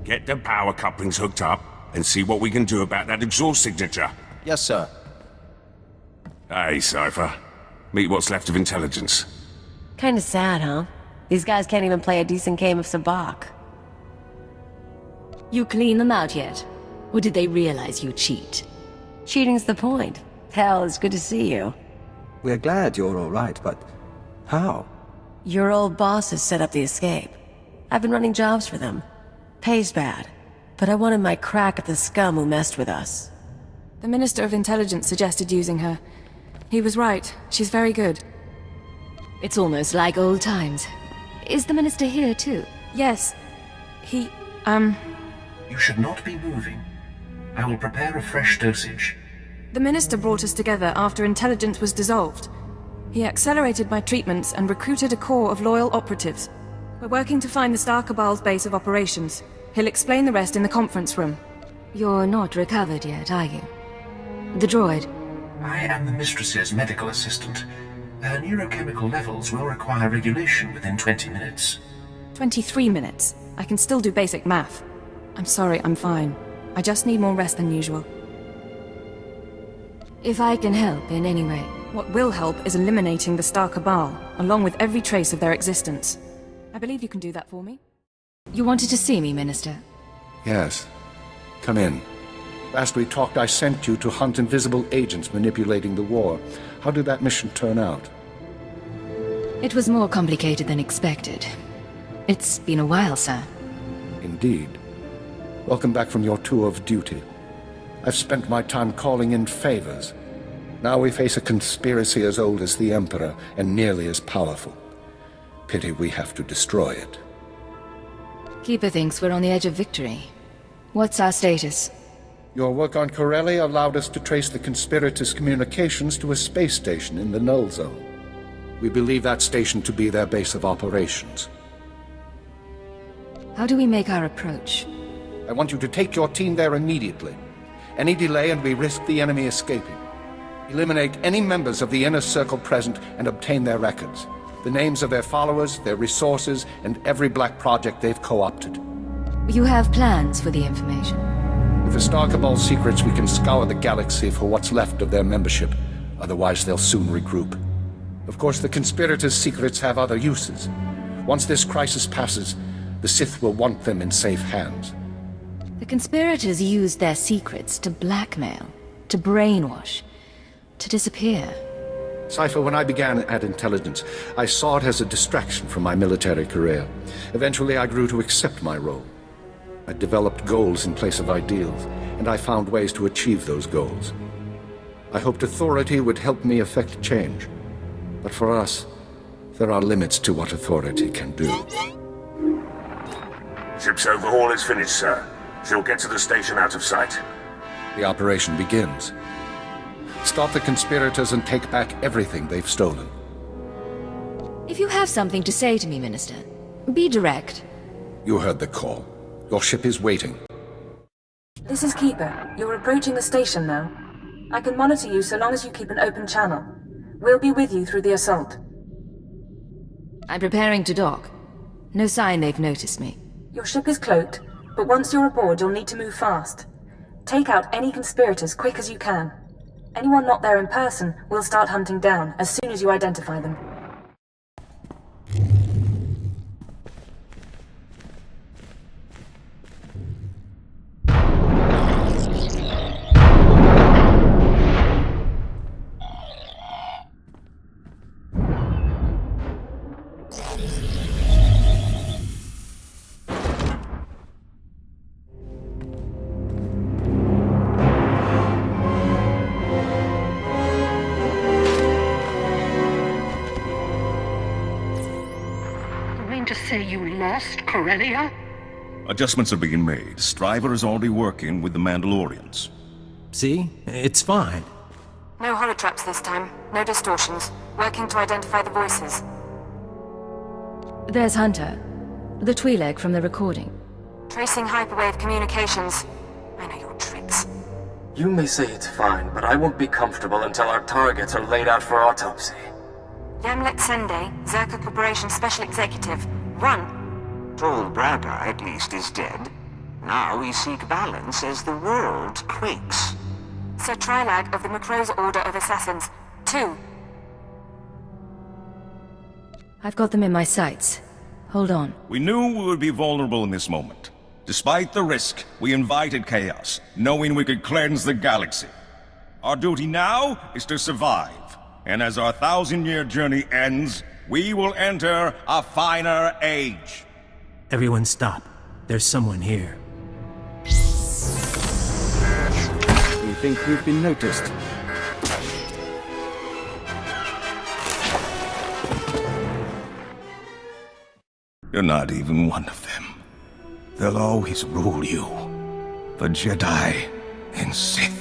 Get the power couplings hooked up and see what we can do about that exhaust signature. Yes, sir. Hey, Cypher. Meet what's left of intelligence. Kinda sad, huh? These guys can't even play a decent game of sabacc. You clean them out yet? Or did they realize you cheat? Cheating's the point. Hell, it's good to see you. We're glad you're all right, but how? Your old bosses set up the escape. I've been running jobs for them. Pays bad, but I wanted my crack at the scum who messed with us. The Minister of Intelligence suggested using her. He was right. She's very good. It's almost like old times. Is the Minister here too? Yes. He, You should not be moving. I will prepare a fresh dosage. The Minister brought us together after Intelligence was dissolved. He accelerated my treatments and recruited a corps of loyal operatives. We're working to find the Star Cabal's base of operations. He'll explain the rest in the conference room. You're not recovered yet, are you? The droid. I am the Mistress's medical assistant. Her neurochemical levels will require regulation within 20 minutes. 23 minutes. I can still do basic math. I'm sorry, I'm fine. I just need more rest than usual. If I can help in any way. What will help is eliminating the Star Cabal, along with every trace of their existence. I believe you can do that for me. You wanted to see me, Minister? Yes. Come in. Last we talked, I sent you to hunt invisible agents manipulating the war. How did that mission turn out? It was more complicated than expected. It's been a while, sir. Indeed. Welcome back from your tour of duty. I've spent my time calling in favors. Now we face a conspiracy as old as the Emperor and nearly as powerful. Pity we have to destroy it. Keeper thinks we're on the edge of victory. What's our status? Your work on Corellia allowed us to trace the conspirators' communications to a space station in the Null Zone. We believe that station to be their base of operations. How do we make our approach? I want you to take your team there immediately. Any delay and we risk the enemy escaping. Eliminate any members of the inner circle present and obtain their records. The names of their followers, their resources, and every black project they've co-opted. You have plans for the information? With the Star Cabal secrets, we can scour the galaxy for what's left of their membership. Otherwise, they'll soon regroup. Of course, the conspirators' secrets have other uses. Once this crisis passes, the Sith will want them in safe hands. The conspirators used their secrets to blackmail, to brainwash, to disappear. Cypher, when I began at Intelligence, I saw it as a distraction from my military career. Eventually, I grew to accept my role. I developed goals in place of ideals, and I found ways to achieve those goals. I hoped authority would help me effect change. But for us, there are limits to what authority can do. Ship's overhaul is finished, sir. She'll get to the station out of sight. The operation begins. Stop the conspirators and take back everything they've stolen. If you have something to say to me, Minister, be direct. You heard the call. Your ship is waiting. This is Keeper. You're approaching the station now. I can monitor you so long as you keep an open channel. We'll be with you through the assault. I'm preparing to dock. No sign they've noticed me. Your ship is cloaked, but once you're aboard, you'll need to move fast. Take out any conspirators quick as you can. Anyone not there in person, we'll start hunting down as soon as you identify them. Say you lost Corellia? Adjustments are being made. Striver is already working with the Mandalorians. See? It's fine. No holotraps this time. No distortions. Working to identify the voices. There's Hunter. The Twi'lek from the recording. Tracing hyperwave communications. I know your tricks. You may say it's fine, but I won't be comfortable until our targets are laid out for autopsy. Yamlet Sende, Zerka Corporation Special Executive. Run! Tall Braga, at least, is dead. Now we seek balance as the world quakes. Sir Trilag of the Macro's Order of Assassins. 2. I've got them in my sights. Hold on. We knew we would be vulnerable in this moment. Despite the risk, we invited chaos, knowing we could cleanse the galaxy. Our duty now is to survive. And as our 1,000-year journey ends, we will enter a finer age. Everyone stop. There's someone here. You think we've been noticed? You're not even one of them. They'll always rule you. The Jedi and Sith.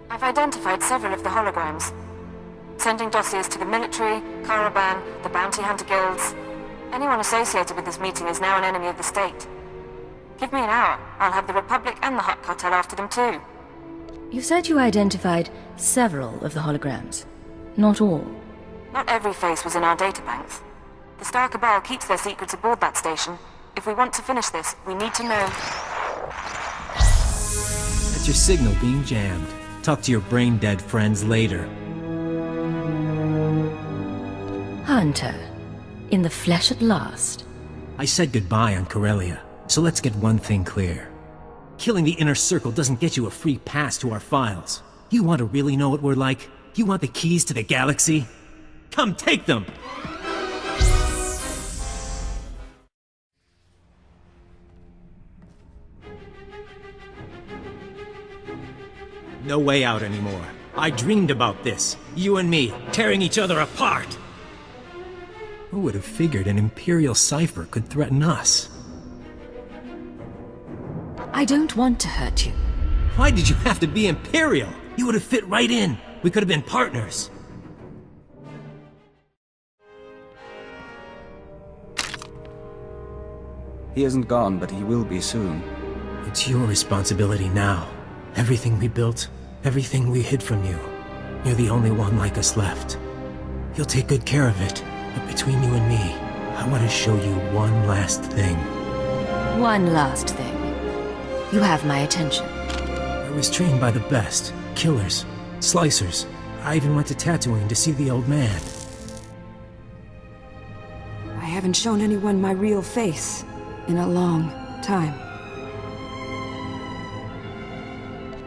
I've identified several of the holograms. Sending dossiers to the military, Caravan, the bounty hunter guilds. Anyone associated with this meeting is now an enemy of the state. Give me an hour. I'll have the Republic and the Hutt Cartel after them too. You said you identified several of the holograms. Not all. Not every face was in our databanks. The Star Cabal keeps their secrets aboard that station. If we want to finish this, we need to know... That's your signal being jammed. Talk to your brain-dead friends later. Hunter. In the flesh at last. I said goodbye on Corellia, so let's get one thing clear. Killing the Inner Circle doesn't get you a free pass to our files. You want to really know what we're like? You want the keys to the galaxy? Come take them! No way out anymore. I dreamed about this. You and me, tearing each other apart. Who would have figured an Imperial cipher could threaten us? I don't want to hurt you. Why did you have to be Imperial? You would have fit right in. We could have been partners. He isn't gone, but he will be soon. It's your responsibility now. Everything we built, everything we hid from you. You're the only one like us left. You'll take good care of it. But between you and me, I want to show you one last thing. One last thing. You have my attention. I was trained by the best. Killers. Slicers. I even went to Tatooine to see the old man. I haven't shown anyone my real face in a long time.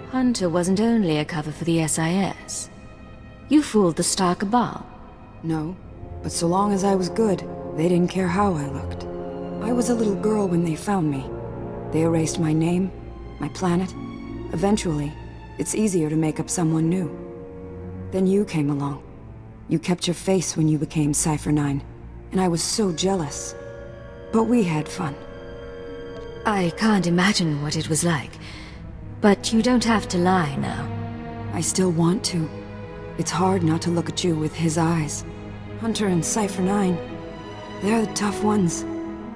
Hunter wasn't only a cover for the SIS. You fooled the Star Cabal. No, but so long as I was good, they didn't care how I looked. I was a little girl when they found me. They erased my name, my planet. Eventually, it's easier to make up someone new. Then you came along. You kept your face when you became Cypher 9, and I was so jealous. But we had fun. I can't imagine what it was like. But you don't have to lie now. I still want to. It's hard not to look at you with his eyes. Hunter and Cypher 9, they're the tough ones.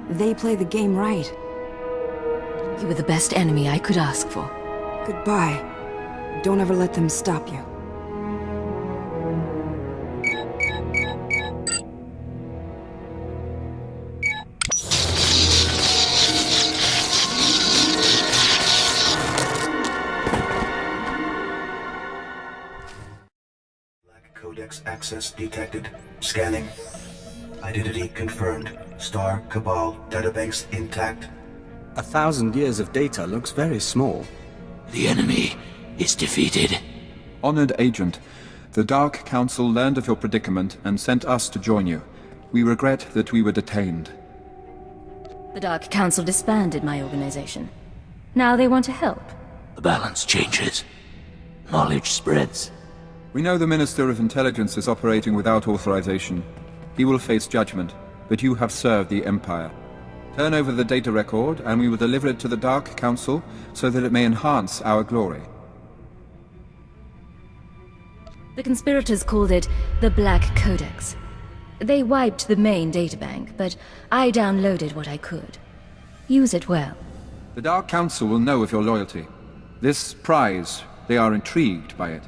They play the game right. You were the best enemy I could ask for. Goodbye. Don't ever let them stop you. Codex access detected. Scanning. Identity confirmed. Star Cabal databanks intact. 1,000 years of data looks very small. The enemy is defeated. Honored Agent, the Dark Council learned of your predicament and sent us to join you. We regret that we were detained. The Dark Council disbanded my organization. Now they want to help. The balance changes. Knowledge spreads. We know the Minister of Intelligence is operating without authorization. He will face judgment, but you have served the Empire. Turn over the data record, and we will deliver it to the Dark Council so that it may enhance our glory. The conspirators called it the Black Codex. They wiped the main databank, but I downloaded what I could. Use it well. The Dark Council will know of your loyalty. This prize, they are intrigued by it.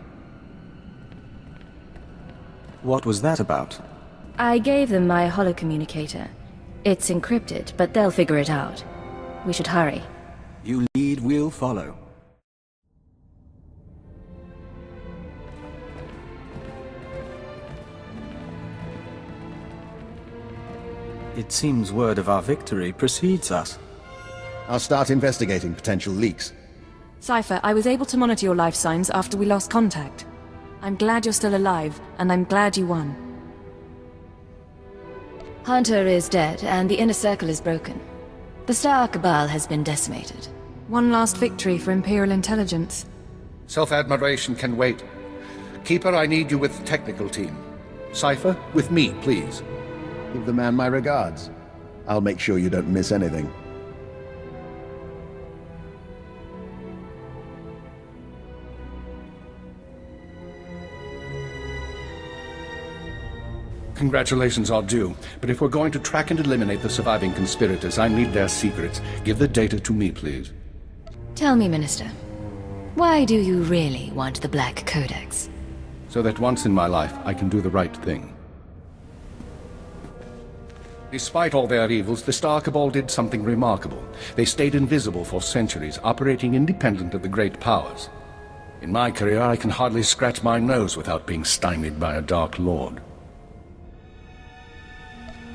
What was that about? I gave them my holocommunicator. It's encrypted, but they'll figure it out. We should hurry. You lead, we'll follow. It seems word of our victory precedes us. I'll start investigating potential leaks. Cypher, I was able to monitor your life signs after we lost contact. I'm glad you're still alive, and I'm glad you won. Hunter is dead, and the inner circle is broken. The Star Cabal has been decimated. One last victory for Imperial intelligence. Self-admiration can wait. Keeper, I need you with the technical team. Cypher, with me, please. Give the man my regards. I'll make sure you don't miss anything. Congratulations are due, but if we're going to track and eliminate the surviving conspirators, I need their secrets. Give the data to me, please. Tell me, Minister, why do you really want the Black Codex? So that once in my life, I can do the right thing. Despite all their evils, the Star Cabal did something remarkable. They stayed invisible for centuries, operating independent of the great powers. In my career, I can hardly scratch my nose without being stymied by a Dark Lord.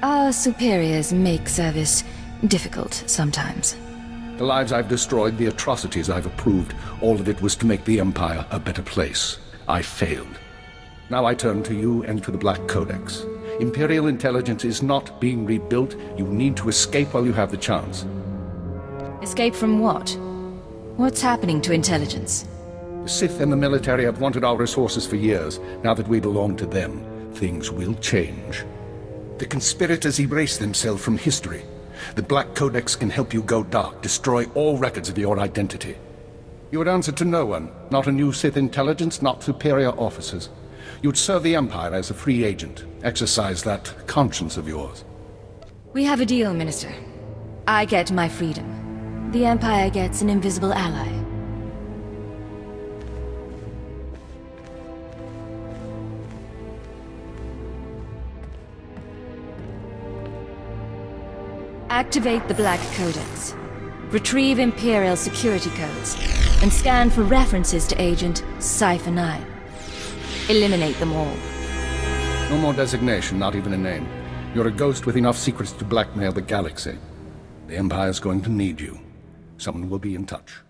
Our superiors make service difficult sometimes. The lives I've destroyed, the atrocities I've approved, all of it was to make the Empire a better place. I failed. Now I turn to you and to the Black Codex. Imperial intelligence is not being rebuilt. You need to escape while you have the chance. Escape from what? What's happening to intelligence? The Sith and the military have wanted our resources for years. Now that we belong to them, things will change. The conspirators erase themselves from history. The Black Codex can help you go dark, destroy all records of your identity. You would answer to no one, not a new Sith intelligence, not superior officers. You'd serve the Empire as a free agent, exercise that conscience of yours. We have a deal, Minister. I get my freedom. The Empire gets an invisible ally. Activate the Black Codex. Retrieve Imperial security codes, and scan for references to Agent Cypher 9. Eliminate them all. No more designation, not even a name. You're a ghost with enough secrets to blackmail the galaxy. The Empire's going to need you. Someone will be in touch.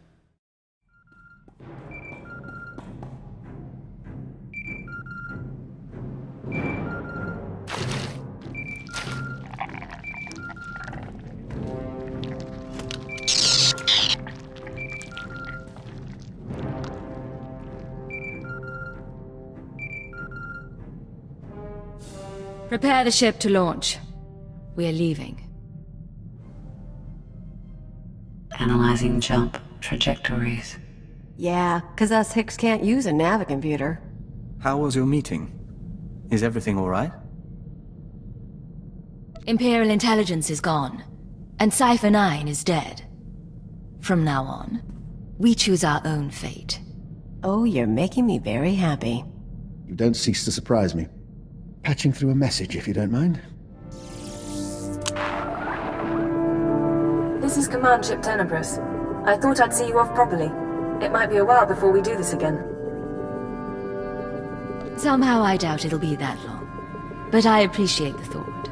Prepare the ship to launch. We're leaving. Analyzing jump trajectories. Yeah, 'cause us Hicks can't use a navicomputer. How was your meeting? Is everything all right? Imperial intelligence is gone, and Cypher 9 is dead. From now on, we choose our own fate. Oh, you're making me very happy. You don't cease to surprise me. Patching through a message, if you don't mind. This is Command Ship Tenebris. I thought I'd see you off properly. It might be a while before we do this again. Somehow I doubt it'll be that long, but I appreciate the thought.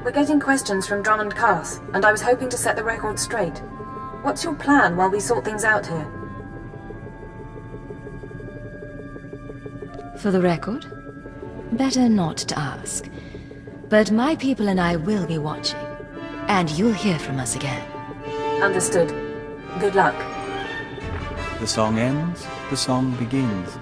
We're getting questions from Drummond Cass, and I was hoping to set the record straight. What's your plan while we sort things out here? For the record? Better not to ask. But my people and I will be watching, and you'll hear from us again. Understood. Good luck. The song ends, the song begins.